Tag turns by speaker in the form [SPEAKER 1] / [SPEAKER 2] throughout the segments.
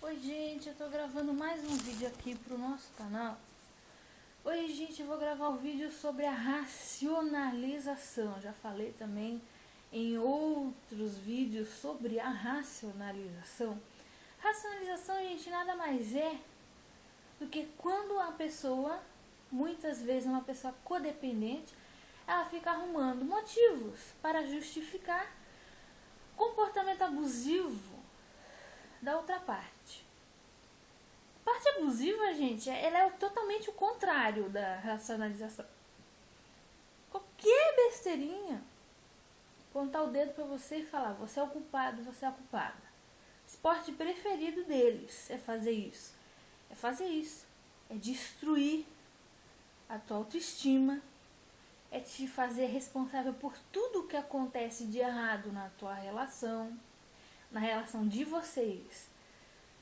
[SPEAKER 1] Oi gente, eu tô gravando mais um vídeo aqui pro nosso canal. Hoje gente, eu vou gravar um vídeo sobre a racionalização. Já falei também em outros vídeos sobre a racionalização. Racionalização, gente, nada mais é do que quando a pessoa, muitas vezes uma pessoa codependente, ela fica arrumando motivos para justificar comportamento abusivo da outra parte. A parte abusiva, gente, ela é totalmente o contrário da racionalização. Qualquer besteirinha, apontar o dedo para você e falar, você é o culpado, você é a culpada. O esporte preferido deles é fazer isso. É fazer isso. É destruir a tua autoestima. É te fazer responsável por tudo que acontece de errado na tua relação, na relação de vocês.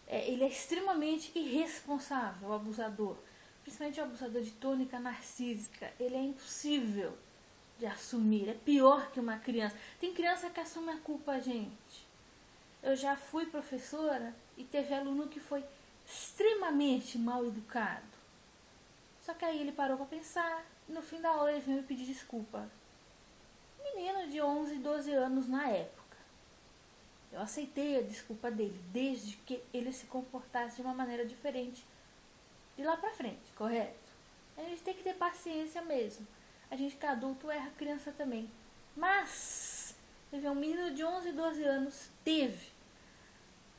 [SPEAKER 1] Ele é extremamente irresponsável, o abusador. Principalmente o abusador de tônica narcísica. Ele é impossível de assumir. É pior que uma criança. Tem criança que assume a culpa, gente. Eu já fui professora e teve aluno que foi extremamente mal educado. Só que aí ele parou para pensar e no fim da aula ele veio me pedir desculpa. Menino de 11, 12 anos na época. Eu aceitei a desculpa dele, desde que ele se comportasse de uma maneira diferente de lá pra frente, correto? A gente tem que ter paciência mesmo. A gente que é adulto erra, criança também. Mas, teve um menino de 11, 12 anos, teve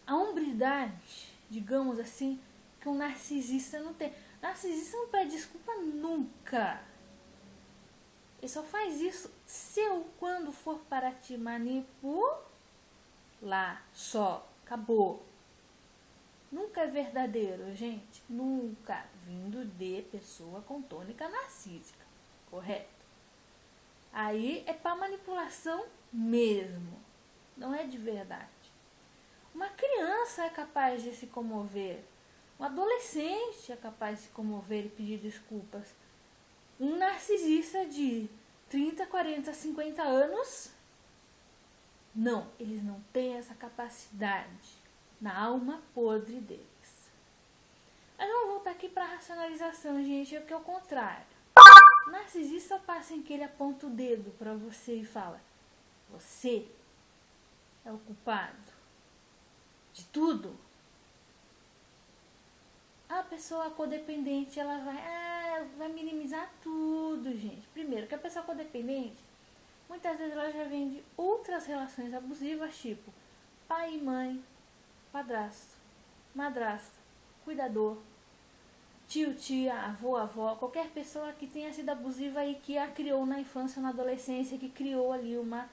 [SPEAKER 1] a hombridade, digamos assim, que um narcisista não tem. Narcisista não pede desculpa nunca. Ele só faz isso se ou quando for para te manipular. Lá, só, acabou. Nunca é verdadeiro, gente. Nunca. Vindo de pessoa com tônica narcísica. Correto? Aí é para manipulação mesmo. Não é de verdade. Uma criança é capaz de se comover. Um adolescente é capaz de se comover e pedir desculpas. Um narcisista de 30, 40, 50 anos... Não, eles não têm essa capacidade na alma podre deles. Mas vamos voltar aqui para a racionalização, gente, é que é o contrário. O narcisista passa em que ele aponta o dedo para você e fala, você é o culpado de tudo. A pessoa codependente, ela vai minimizar tudo, gente. Primeiro, que a pessoa codependente, muitas vezes ela já vem de outras relações abusivas, tipo pai e mãe, padrasto, madrasta, cuidador, tio, tia, avô, avó, qualquer pessoa que tenha sido abusiva e que a criou na infância ou na adolescência, que criou ali uma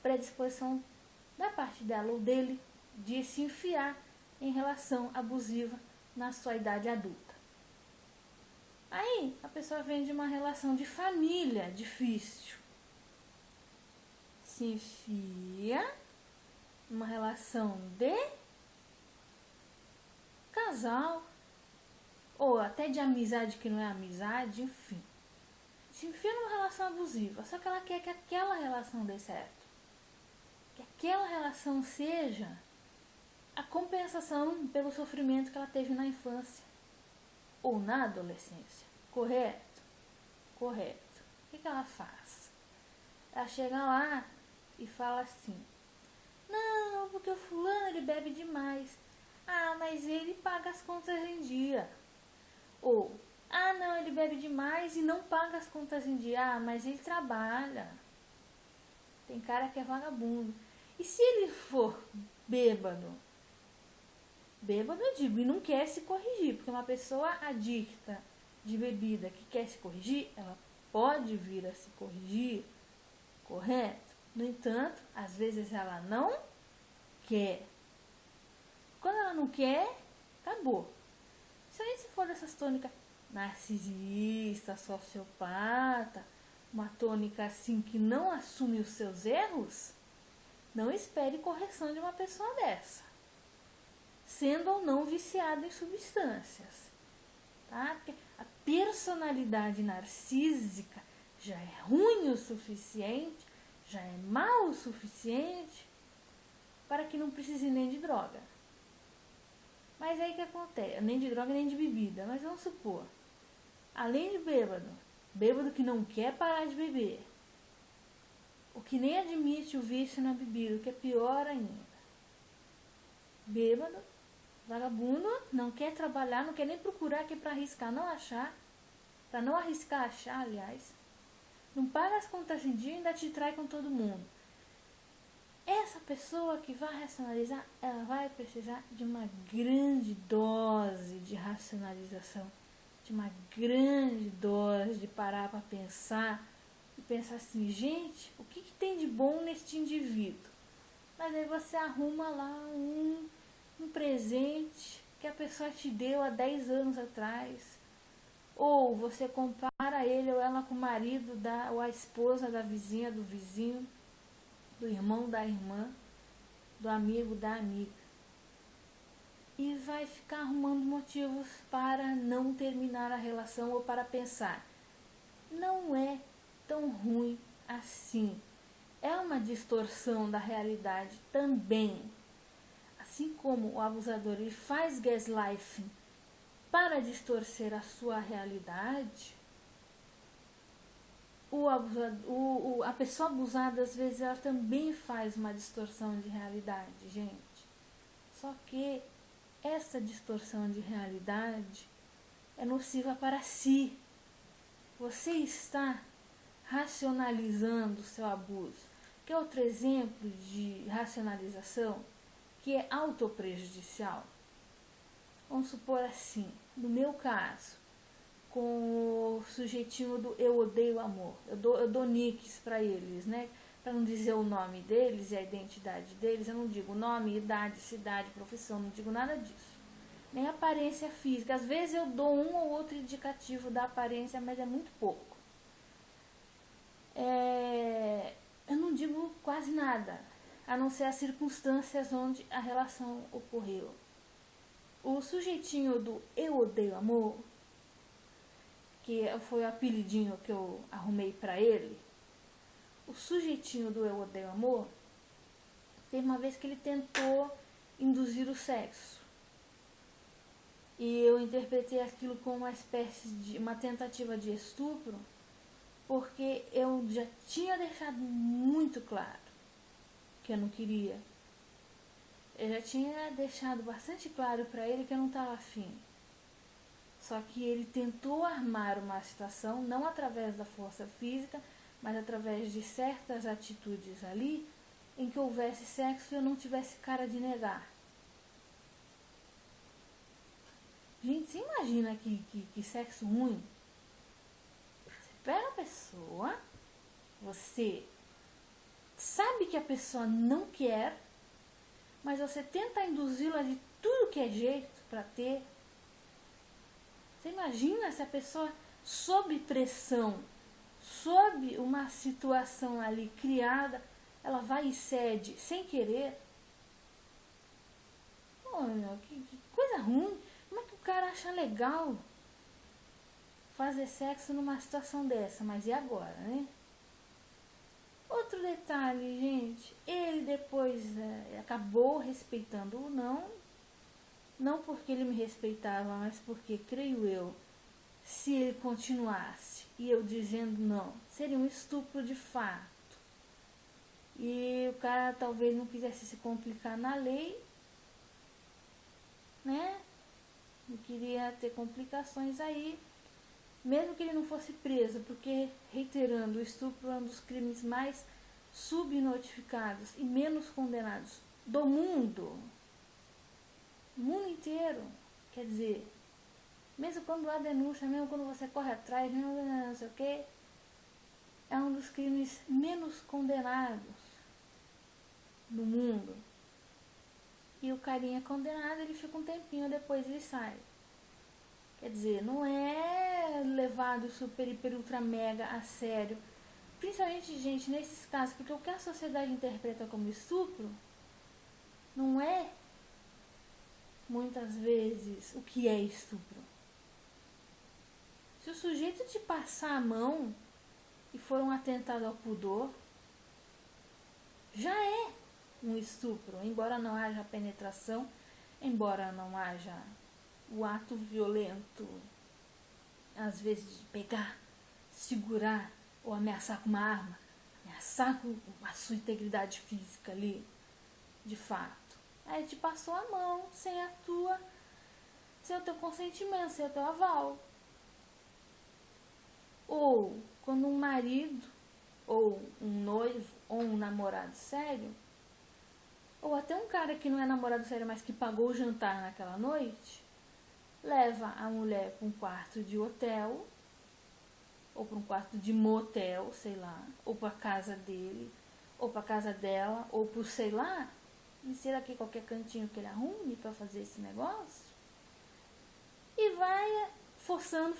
[SPEAKER 1] predisposição da parte dela ou dele de se enfiar em relação abusiva na sua idade adulta. Aí a pessoa vem de uma relação de família difícil. Se enfia numa relação de casal, ou até de amizade que não é amizade, enfim. Se enfia numa relação abusiva, só que ela quer que aquela relação dê certo. Que aquela relação seja a compensação pelo sofrimento que ela teve na infância ou na adolescência. Correto? Correto. O que ela faz? Ela chega lá e fala assim, não, porque o fulano ele bebe demais. Ah, mas ele paga as contas em dia. Ou, ah não, ele bebe demais e não paga as contas em dia. Ah, mas ele trabalha. Tem cara que é vagabundo. E se ele for bêbado? Bêbado eu digo, e não quer se corrigir. Porque uma pessoa adicta de bebida que quer se corrigir, ela pode vir a se corrigir. Correto? No entanto, às vezes ela não quer. Quando ela não quer, acabou. Se for dessas tônicas narcisista, sociopata, uma tônica assim que não assume os seus erros, não espere correção de uma pessoa dessa. Sendo ou não viciada em substâncias. Tá? Porque a personalidade narcísica já é ruim o suficiente, já é mal o suficiente para que não precise nem de droga. Mas aí o que acontece? Nem de droga, nem de bebida. Mas vamos supor, além de bêbado que não quer parar de beber, o que nem admite o vício na bebida, o que é pior ainda. Bêbado, vagabundo, não quer trabalhar, não quer nem procurar, que é pra arriscar não achar, pra não arriscar achar, aliás. Não paga as contas em dia e ainda te trai com todo mundo. Essa pessoa que vai racionalizar, ela vai precisar de uma grande dose de racionalização, de uma grande dose de parar para pensar e pensar assim, gente, o que tem de bom neste indivíduo? Mas aí você arruma lá um presente que a pessoa te deu há 10 anos atrás, ou você compara ele ou ela com o marido ou a esposa da vizinha, do vizinho, do irmão da irmã, do amigo da amiga. E vai ficar arrumando motivos para não terminar a relação ou para pensar, não é tão ruim assim. É uma distorção da realidade também. Assim como o abusador ele faz gaslighting para distorcer a sua realidade, a pessoa abusada, às vezes, ela também faz uma distorção de realidade, gente. Só que essa distorção de realidade é nociva para si. Você está racionalizando o seu abuso. Que é outro exemplo de racionalização que é autoprejudicial. Vamos supor assim, no meu caso, com o sujeitinho do eu odeio amor. Eu dou nicks para eles, né? Para não dizer o nome deles e a identidade deles, eu não digo nome, idade, cidade, profissão, não digo nada disso. Nem aparência física. Às vezes eu dou um ou outro indicativo da aparência, mas é muito pouco. Eu não digo quase nada, a não ser as circunstâncias onde a relação ocorreu. O sujeitinho do eu odeio amor, que foi o apelidinho que eu arrumei para ele, o sujeitinho do eu odeio amor, teve uma vez que ele tentou induzir o sexo. E eu interpretei aquilo como uma espécie de uma tentativa de estupro, porque eu já tinha deixado muito claro que eu não queria. Eu já tinha deixado bastante claro para ele que eu não estava afim. Só que ele tentou armar uma situação, não através da força física, mas através de certas atitudes ali, em que houvesse sexo e eu não tivesse cara de negar. Gente, você imagina que sexo ruim? Você pega a pessoa, você sabe que a pessoa não quer, mas você tenta induzi-la de tudo que é jeito para ter. Você imagina se a pessoa, sob pressão, sob uma situação ali criada, ela vai e cede sem querer? Olha, que coisa ruim. Como é que o cara acha legal fazer sexo numa situação dessa? Mas e agora, né? Outro detalhe, gente, ele depois acabou respeitando o não porque ele me respeitava, mas porque, creio eu, se ele continuasse e eu dizendo não, seria um estupro de fato. E o cara talvez não quisesse se complicar na lei, né? Não queria ter complicações aí, mesmo que ele não fosse preso, porque, reiterando, o estupro é um dos crimes mais subnotificados e menos condenados do mundo. O mundo inteiro. Quer dizer, mesmo quando há denúncia, mesmo quando você corre atrás, mesmo não sei o que, é um dos crimes menos condenados do mundo. E o carinha é condenado, ele fica um tempinho, depois ele sai. Quer dizer, não é levado super, hiper, ultra, mega a sério. Principalmente, gente, nesses casos, porque o que a sociedade interpreta como estupro não é, muitas vezes, o que é estupro. Se o sujeito te passar a mão e for um atentado ao pudor, já é um estupro, embora não haja penetração, embora não haja o ato violento, às vezes de pegar, segurar ou ameaçar com uma arma, ameaçar com a sua integridade física ali, de fato. Aí te passou a mão sem o teu consentimento, sem o teu aval. Ou quando um marido, ou um noivo, ou um namorado sério, ou até um cara que não é namorado sério, mas que pagou o jantar naquela noite, leva a mulher para um quarto de hotel, ou para um quarto de motel, sei lá, ou para casa dele, ou para casa dela, ou por sei lá, e será que qualquer cantinho que ele arrume para fazer esse negócio? E vai forçando,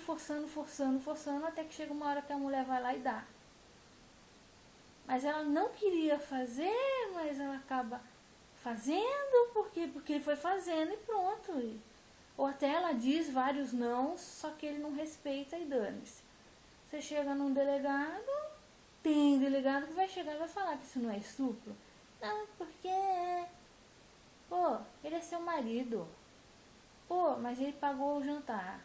[SPEAKER 1] até que chega uma hora que a mulher vai lá e dá. Mas ela não queria fazer, mas ela acaba fazendo, porque ele foi fazendo e pronto. Ou até ela diz vários não, só que ele não respeita e dane-se. Você chega num delegado, tem delegado que vai chegar e vai falar que isso não é estupro. Não, porque, pô, ele é seu marido. Pô, mas ele pagou o jantar.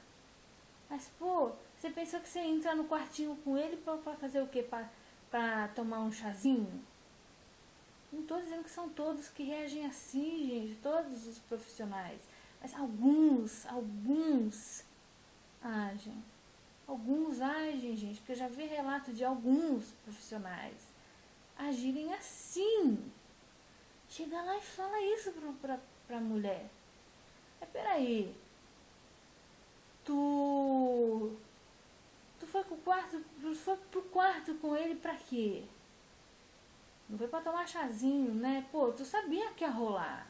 [SPEAKER 1] Mas, pô, você pensou que você ia entrar no quartinho com ele pra fazer o quê? Pra tomar um chazinho? Não tô dizendo que são todos que reagem assim, gente, todos os profissionais. Mas alguns agem. Alguns agem, gente, porque eu já vi relato de alguns profissionais agirem assim. Chega lá e fala isso pra mulher. Mas peraí, tu foi pro quarto com ele pra quê? Não foi pra tomar chazinho, né? Pô, tu sabia que ia rolar.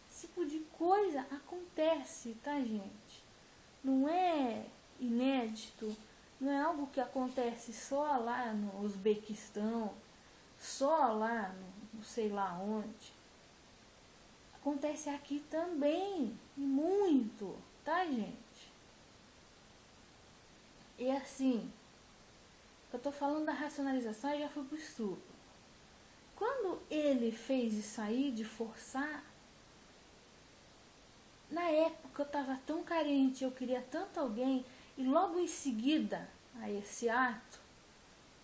[SPEAKER 1] Esse tipo de coisa acontece, tá, gente? Não é inédito, não é algo que acontece só lá no Uzbequistão, só lá no sei lá onde. Acontece aqui também, muito, tá, gente? E assim, eu tô falando da racionalização e já fui pro estupro. Quando ele fez isso aí de forçar, na época eu tava tão carente, eu queria tanto alguém, e logo em seguida a esse ato,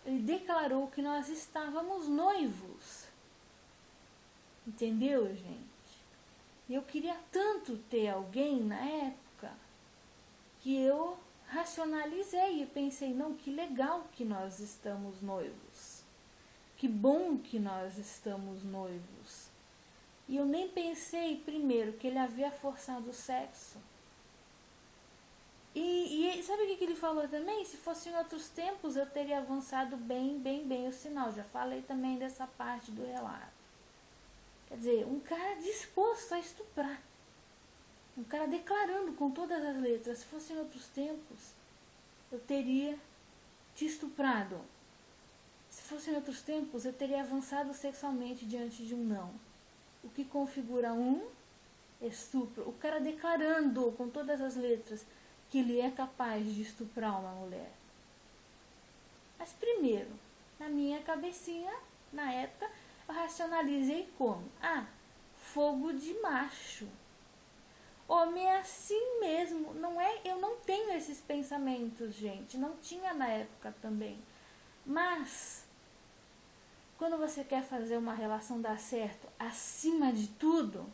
[SPEAKER 1] ele declarou que nós estávamos noivos. Entendeu, gente? E eu queria tanto ter alguém na época que eu racionalizei e pensei, não, que legal que nós estamos noivos. Que bom que nós estamos noivos. E eu nem pensei primeiro que ele havia forçado o sexo. E sabe o que ele falou também? Se fosse em outros tempos eu teria avançado bem o sinal. Já falei também dessa parte do relato. Quer dizer, um cara disposto a estuprar. Um cara declarando com todas as letras, se fosse em outros tempos, eu teria te estuprado. Se fosse em outros tempos, eu teria avançado sexualmente diante de um não. O que configura um estupro. O cara declarando com todas as letras que ele é capaz de estuprar uma mulher. Mas primeiro, na minha cabecinha, na época, eu racionalizei como? Fogo de macho. Homem é assim mesmo. Não é, eu não tenho esses pensamentos, gente. Não tinha na época também. Mas quando você quer fazer uma relação dar certo, acima de tudo,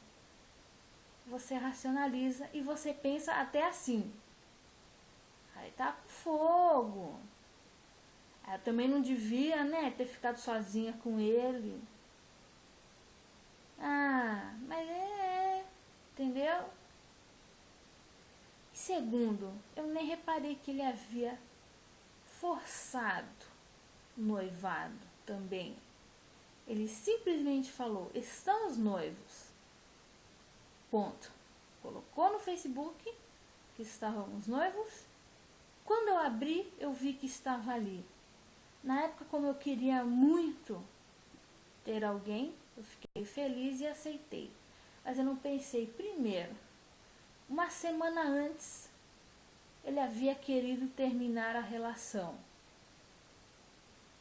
[SPEAKER 1] você racionaliza e você pensa até assim. Aí tá com fogo. Eu também não devia, né, ter ficado sozinha com ele. Mas entendeu? E segundo, eu nem reparei que ele havia forçado o noivado também. Ele simplesmente falou, estamos noivos. Ponto. Colocou no Facebook que estávamos noivos. Quando eu abri, eu vi que estava ali. Na época, como eu queria muito ter alguém, eu fiquei feliz e aceitei. Mas eu não pensei, primeiro, uma semana antes, ele havia querido terminar a relação.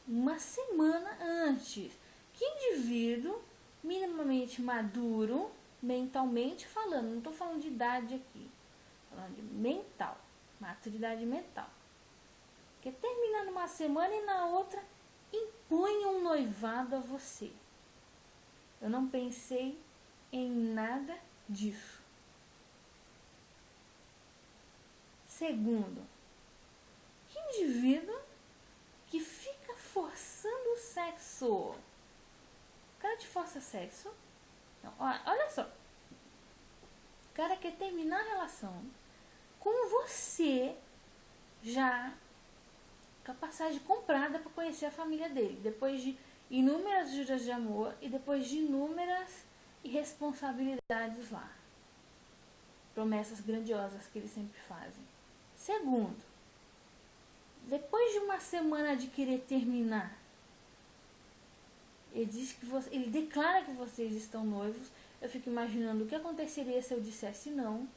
[SPEAKER 1] Uma semana antes. Que indivíduo minimamente maduro, mentalmente falando, não estou falando de idade aqui, falando de mental, maturidade mental. Porque termina numa semana e na outra impõe um noivado a você. Eu não pensei em nada disso. Segundo, que indivíduo que fica forçando o sexo? O cara te força sexo? Não, olha só. O cara quer terminar a relação com você já com a passagem comprada para conhecer a família dele, depois de inúmeras juras de amor e depois de inúmeras irresponsabilidades lá. Promessas grandiosas que eles sempre fazem. Segundo, depois de uma semana de querer terminar, ele declara que vocês estão noivos. Eu fico imaginando o que aconteceria se eu dissesse não.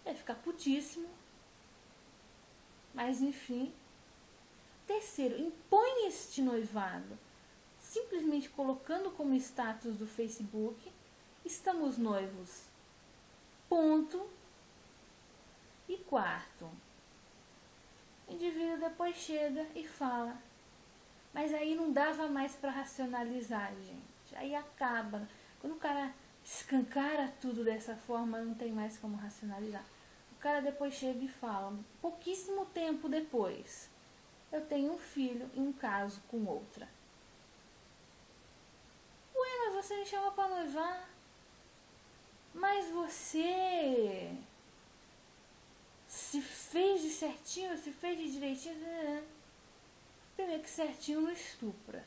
[SPEAKER 1] Ele ia ficar putíssimo. Mas enfim. Terceiro, impõe este noivado, simplesmente colocando como status do Facebook: estamos noivos. Ponto. E quarto, o indivíduo depois chega e fala: mas aí não dava mais para racionalizar, gente. Aí acaba. Quando o cara escancara tudo dessa forma, não tem mais como racionalizar. O cara depois chega e fala, pouquíssimo tempo depois: eu tenho um filho e um caso com outra. Ué, mas você me chama para noivar? Mas você se fez de certinho, se fez de direitinho. Primeiro que certinho não estupra.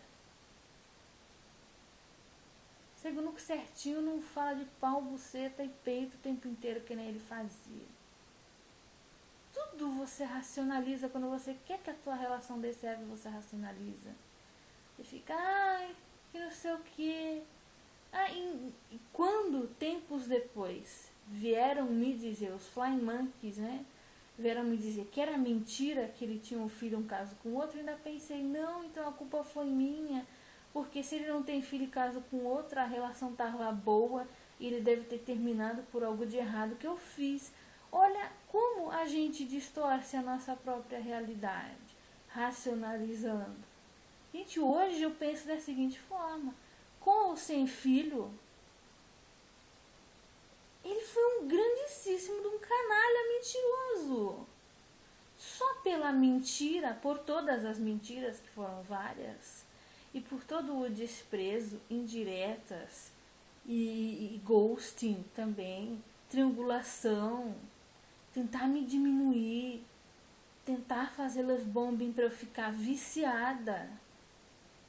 [SPEAKER 1] Segundo que certinho não fala de pau, buceta e peito o tempo inteiro que nem ele fazia. Tudo você racionaliza quando você quer que a tua relação dê certo, você racionaliza. Você fica, ai, que não sei o que. E quando, tempos depois, vieram me dizer, os Flying Monkeys, né? Vieram me dizer que era mentira que ele tinha um filho, um caso com outro, ainda pensei, não, então a culpa foi minha. Porque se ele não tem filho e caso com outra, a relação estava boa e ele deve ter terminado por algo de errado que eu fiz. Olha como a gente distorce a nossa própria realidade, racionalizando. Gente, hoje eu penso da seguinte forma: com ou sem filho, ele foi um grandíssimo de um canalha mentiroso. Só pela mentira, por todas as mentiras, que foram várias, e por todo o desprezo, indiretas e ghosting também, triangulação, tentar me diminuir, tentar fazer love bombing para eu ficar viciada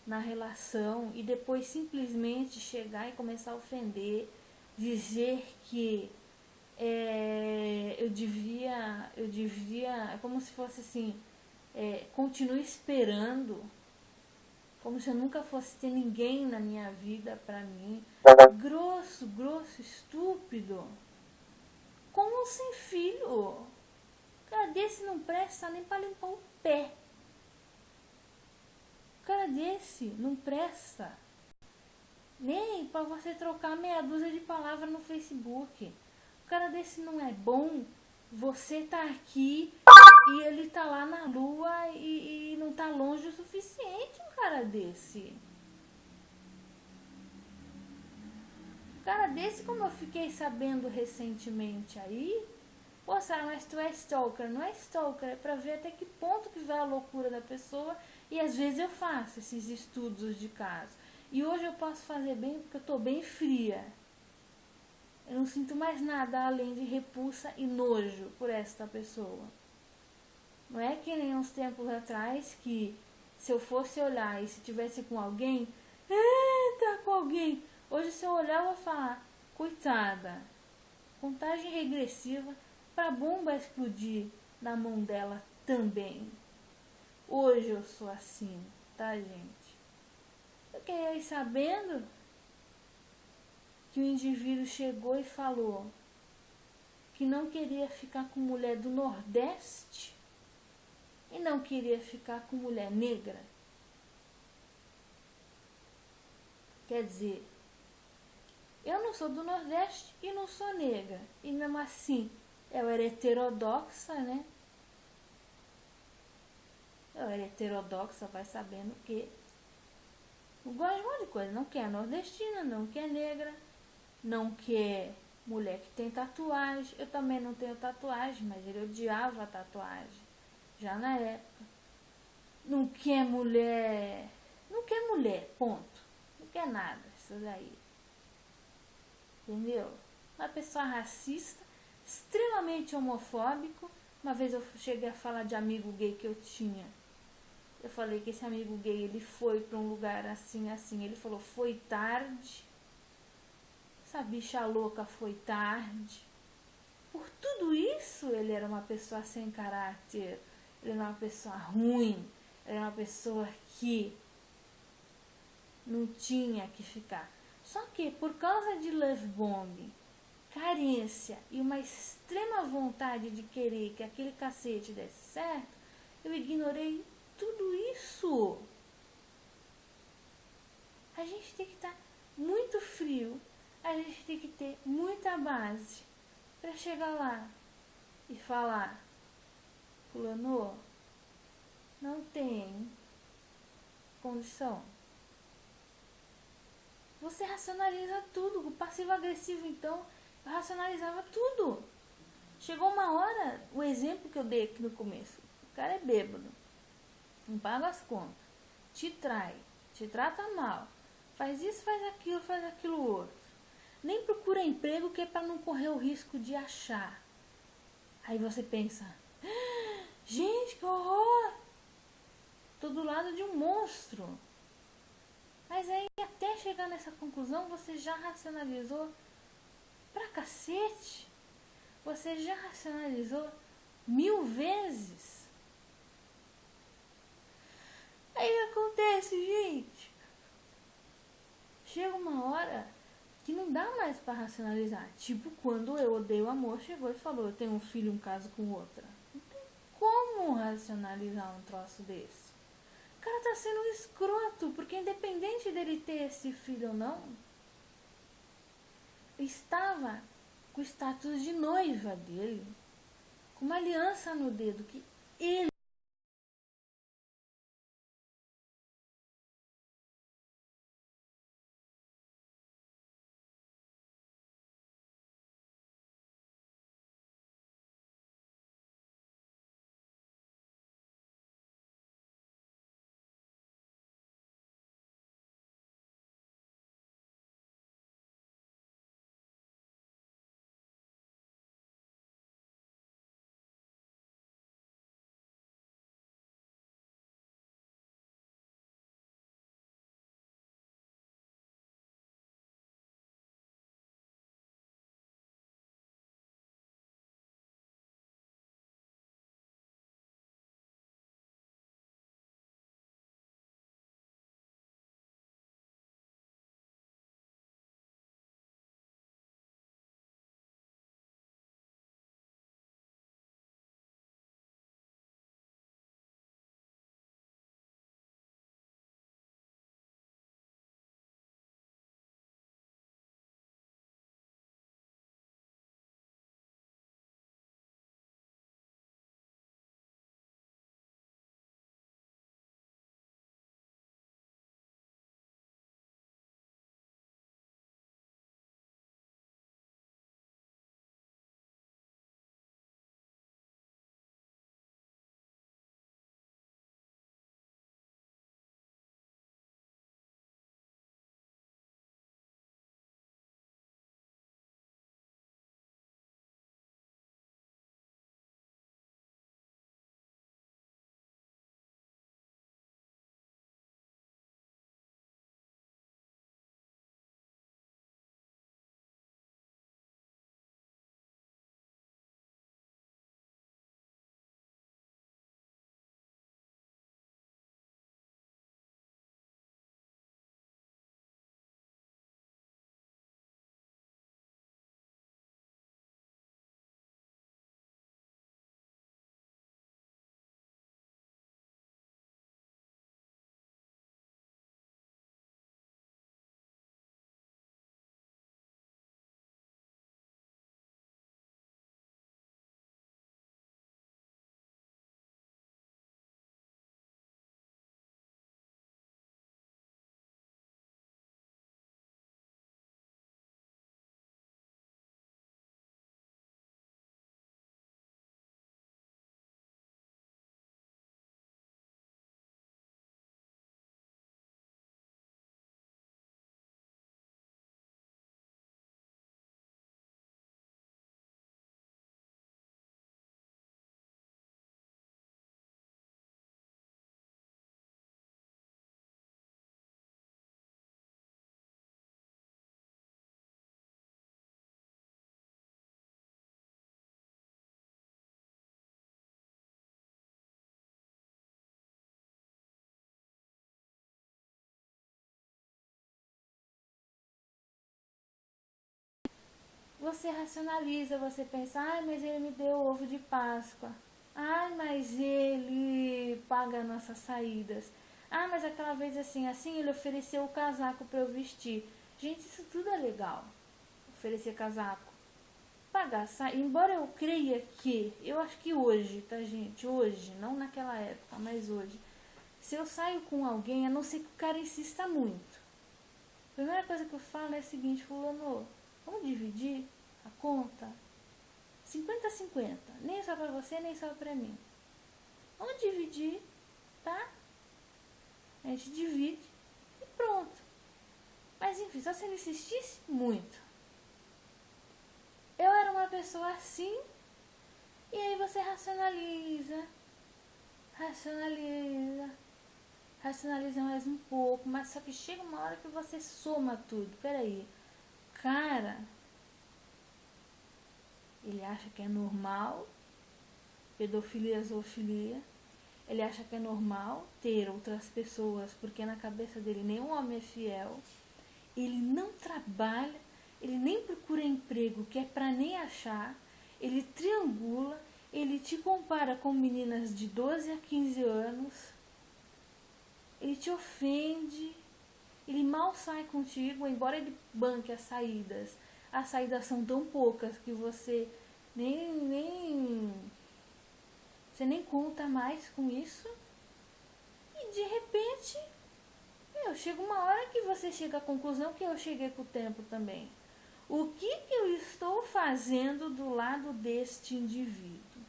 [SPEAKER 1] na relação e depois simplesmente chegar e começar a ofender, dizer que eu devia, é como se fosse assim, continue esperando, como se eu nunca fosse ter ninguém na minha vida pra mim. Grosso, estúpido. Como sem filho? O cara desse não presta nem pra limpar o pé. O cara desse não presta nem pra você trocar meia dúzia de palavras no Facebook. O cara desse não é bom. Você tá aqui e ele tá lá na lua e não tá longe o suficiente. Um cara desse. Um cara desse, como eu fiquei sabendo recentemente aí. Pô, Sarah, mas tu é stalker. Não é stalker, é pra ver até que ponto que vai a loucura da pessoa. E às vezes eu faço esses estudos de caso. E hoje eu posso fazer bem porque eu tô bem fria. Eu não sinto mais nada além de repulsa e nojo por esta pessoa. Não é que nem uns tempos atrás que se eu fosse olhar e se tivesse com alguém, tá com alguém. Hoje se eu olhar eu vou falar, coitada, contagem regressiva pra bomba explodir na mão dela também. Hoje eu sou assim, tá, gente? Eu fiquei sabendo que o indivíduo chegou e falou que não queria ficar com mulher do Nordeste e não queria ficar com mulher negra. Quer dizer, Eu não sou do Nordeste e não sou negra. E mesmo assim, eu era heterodoxa, né? Eu era heterodoxa, vai sabendo que eu gosto de um monte de coisa. Não quer nordestina, não quer negra, não quer mulher que tem tatuagem. Eu também não tenho tatuagem, mas ele odiava a tatuagem. Já na época. Não quer mulher. Não quer mulher, ponto. Não quer nada, isso daí. Entendeu? Uma pessoa racista, extremamente homofóbico. Uma vez eu cheguei a falar de amigo gay que eu tinha. Eu falei que esse amigo gay, ele foi para um lugar assim, assim. Ele falou, foi tarde. Essa bicha louca foi tarde. Por tudo isso, ele era uma pessoa sem caráter. Ele era uma pessoa ruim. Ele era uma pessoa que não tinha que ficar. Só que por causa de love bomb, carência e uma extrema vontade de querer que aquele cacete desse certo, eu ignorei tudo isso. A gente tem que estar muito frio, a gente tem que ter muita base para chegar lá e falar, fulano, não tem condição. Você racionaliza tudo. O passivo-agressivo, então, eu racionalizava tudo. Chegou uma hora, o exemplo que eu dei aqui no começo, o cara é bêbado, não paga as contas, te trai, te trata mal, faz isso, faz aquilo outro. Nem procura emprego que é para não correr o risco de achar. Aí você pensa, gente, que horror! Tô do lado de um monstro. Mas aí até chegar nessa conclusão você já racionalizou pra cacete. Você já racionalizou 1000 vezes. Aí acontece, gente. Chega uma hora que não dá mais pra racionalizar. Tipo quando Eu Odeio Amor chegou e falou, eu tenho um filho, um caso com outra. Não tem como racionalizar um troço desse. O cara tá sendo um escroto, porque independente dele ter esse filho ou não, estava com o status de noiva dele, com uma aliança no dedo que ele você racionaliza, você pensa, ai, mas ele me deu ovo de Páscoa. Ai, mas ele paga nossas saídas. Ah, mas aquela vez assim, ele ofereceu o casaco para eu vestir. Gente, isso tudo é legal. Oferecer casaco. Pagar saída. Embora eu creia que, eu acho que hoje, tá, gente? Hoje, não naquela época, mas hoje. Se eu saio com alguém, a não ser que o cara insista muito. A primeira coisa que eu falo é a seguinte, fulano, vamos dividir a conta? 50-50. Nem só pra você, nem só pra mim. Vamos dividir, tá? A gente divide e pronto. Mas enfim, só se ele insistisse muito. Eu era uma pessoa assim, e aí você racionaliza mais um pouco, mas só que chega uma hora que você soma tudo. Peraí, cara, ele acha que é normal pedofilia, zoofilia. Ele acha que é normal ter outras pessoas, porque na cabeça dele nenhum homem é fiel. Ele não trabalha, ele nem procura emprego, que é pra nem achar. Ele triangula, ele te compara com meninas de 12 a 15 anos. Ele te ofende, ele mal sai contigo, embora ele banque as saídas. As saídas são tão poucas que você você nem conta mais com isso. E de repente, chega uma hora que você chega à conclusão que eu cheguei com o tempo também. O que eu estou fazendo do lado deste indivíduo?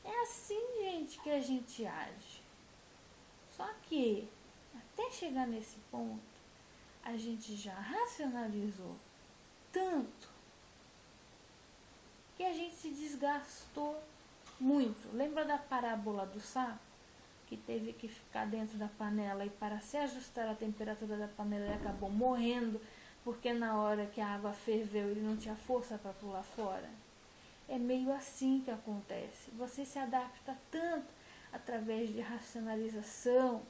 [SPEAKER 1] É assim, gente, que a gente age. Só que, até chegar nesse ponto, a gente já racionalizou tanto que a gente se desgastou muito. Lembra da parábola do sapo? Que teve que ficar dentro da panela e para se ajustar a temperatura da panela ele acabou morrendo porque na hora que a água ferveu ele não tinha força para pular fora. É meio assim que acontece. Você se adapta tanto através de racionalização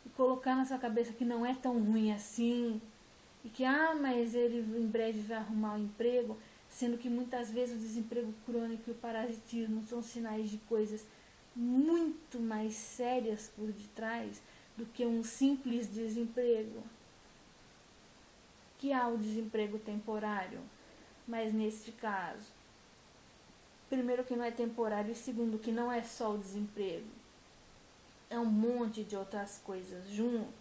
[SPEAKER 1] e colocar na sua cabeça que não é tão ruim assim e que, mas ele em breve vai arrumar um emprego, sendo que muitas vezes o desemprego crônico e o parasitismo são sinais de coisas muito mais sérias por detrás do que um simples desemprego. Que há o desemprego temporário, mas neste caso, primeiro que não é temporário e segundo que não é só o desemprego, é um monte de outras coisas junto.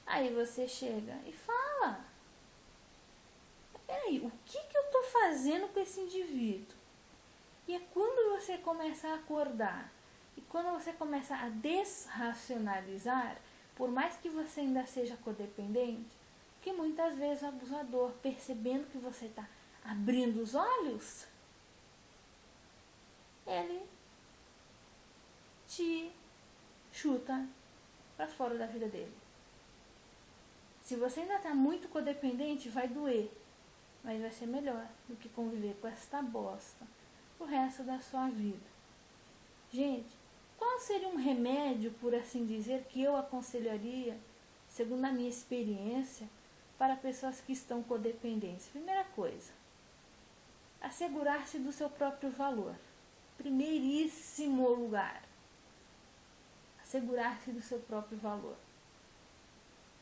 [SPEAKER 1] Aí você chega e fala, peraí, o que eu estou fazendo com esse indivíduo? E é quando você começa a acordar e quando você começa a desracionalizar, por mais que você ainda seja codependente, que muitas vezes o abusador, percebendo que você está abrindo os olhos, ele te chuta para fora da vida dele. Se você ainda está muito codependente, vai doer, mas vai ser melhor do que conviver com esta bosta o resto da sua vida. Gente, qual seria um remédio, por assim dizer, que eu aconselharia, segundo a minha experiência, para pessoas que estão codependentes? Primeira coisa, assegurar-se do seu próprio valor. Primeiríssimo lugar, assegurar-se do seu próprio valor.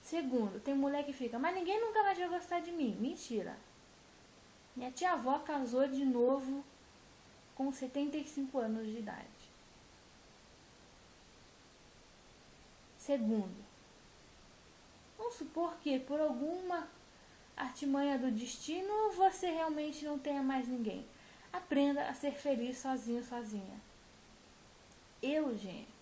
[SPEAKER 1] Segundo, tem mulher que fica, mas ninguém nunca mais vai gostar de mim. Mentira. Minha tia-avó casou de novo com 75 anos de idade. Segundo, vamos supor que por alguma artimanha do destino você realmente não tenha mais ninguém. Aprenda a ser feliz sozinho, sozinha. Gente,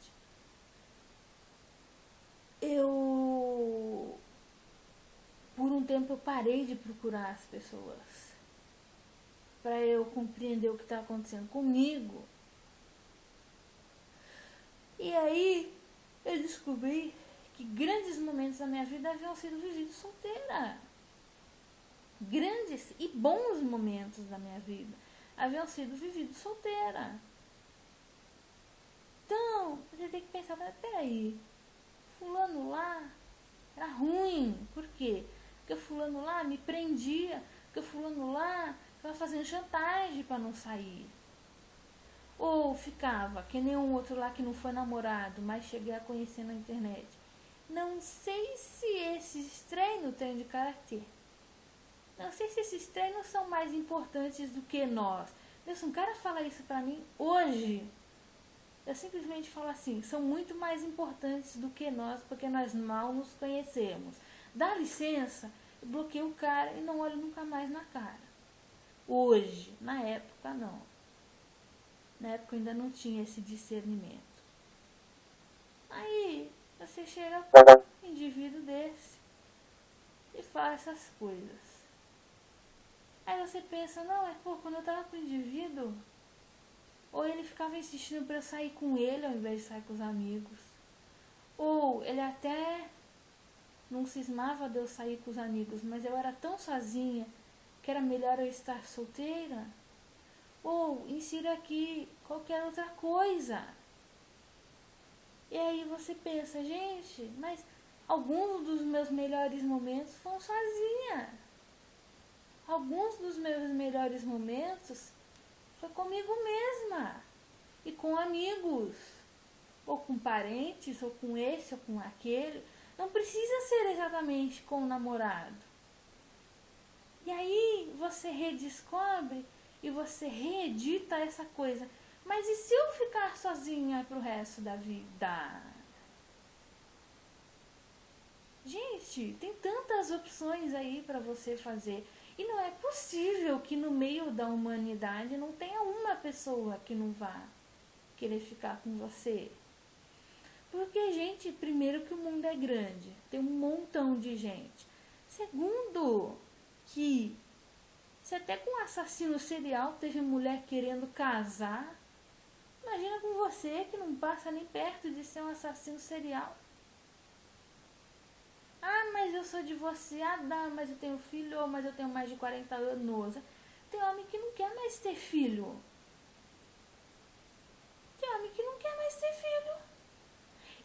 [SPEAKER 1] por um tempo eu parei de procurar as pessoas para eu compreender o que está acontecendo comigo. E aí eu descobri que grandes momentos da minha vida haviam sido vividos solteira. Grandes e bons momentos da minha vida haviam sido vividos solteira. Então, você tem que pensar, peraí, fulano lá era ruim. Por quê? Porque fulano lá me prendia porque o fulano lá estava fazendo chantagem para não sair. Ou ficava, que nem um outro lá que não foi namorado, mas cheguei a conhecer na internet. Não sei se esses treinos têm de karatê. Não sei se esses treinos são mais importantes do que nós. Se um cara fala isso pra mim hoje, eu simplesmente falo assim, são muito mais importantes do que nós, porque nós mal nos conhecemos. Dá licença, eu bloqueio o cara e não olho nunca mais na cara. Hoje, na época não. Na época eu ainda não tinha esse discernimento. Aí você chega com um indivíduo desse e fala essas coisas. Aí você pensa, não, quando eu tava com o indivíduo, ou ele ficava insistindo pra eu sair com ele ao invés de sair com os amigos. Ou ele até não cismava de eu sair com os amigos, mas eu era tão sozinha que era melhor eu estar solteira. Ou insira aqui qualquer outra coisa. E aí você pensa, gente, mas alguns dos meus melhores momentos foram sozinha. Alguns dos meus melhores momentos foi comigo mesma. E com amigos. Ou com parentes, ou com esse, ou com aquele. Não precisa ser exatamente com o namorado. E aí você redescobre e você reedita essa coisa. Mas e se eu ficar sozinha pro resto da vida? Gente, tem tantas opções aí para você fazer. E não é possível que no meio da humanidade não tenha uma pessoa que não vá querer ficar com você. Porque, gente, primeiro que o mundo é grande, tem um montão de gente. Segundo, que se até com um assassino serial teve mulher querendo casar, imagina com você que não passa nem perto de ser um assassino serial. Ah, mas eu sou divorciada, mas eu tenho filho, mas eu tenho mais de 40 anos. Tem homem que não quer mais ter filho. Tem homem que não quer mais ter filho.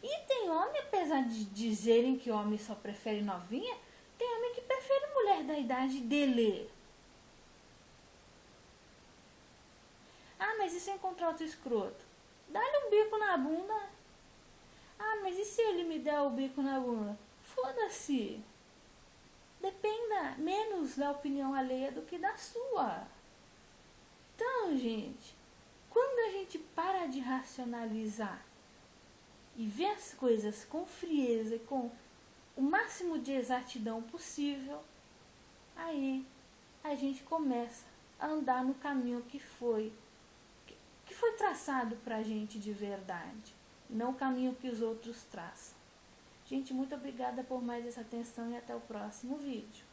[SPEAKER 1] E tem homem, apesar de dizerem que homem só prefere novinha, tem homem que prefere mulher da idade dele. Ah, mas e se eu encontrar outro escroto? Dá-lhe um bico na bunda. Ah, mas e se ele me der o bico na bunda? Foda-se. Dependa menos da opinião alheia do que da sua. Então, gente, quando a gente para de racionalizar e vê as coisas com frieza e com o máximo de exatidão possível, aí a gente começa a andar no caminho que foi traçado pra gente de verdade, não o caminho que os outros traçam. Gente, muito obrigada por mais essa atenção e até o próximo vídeo.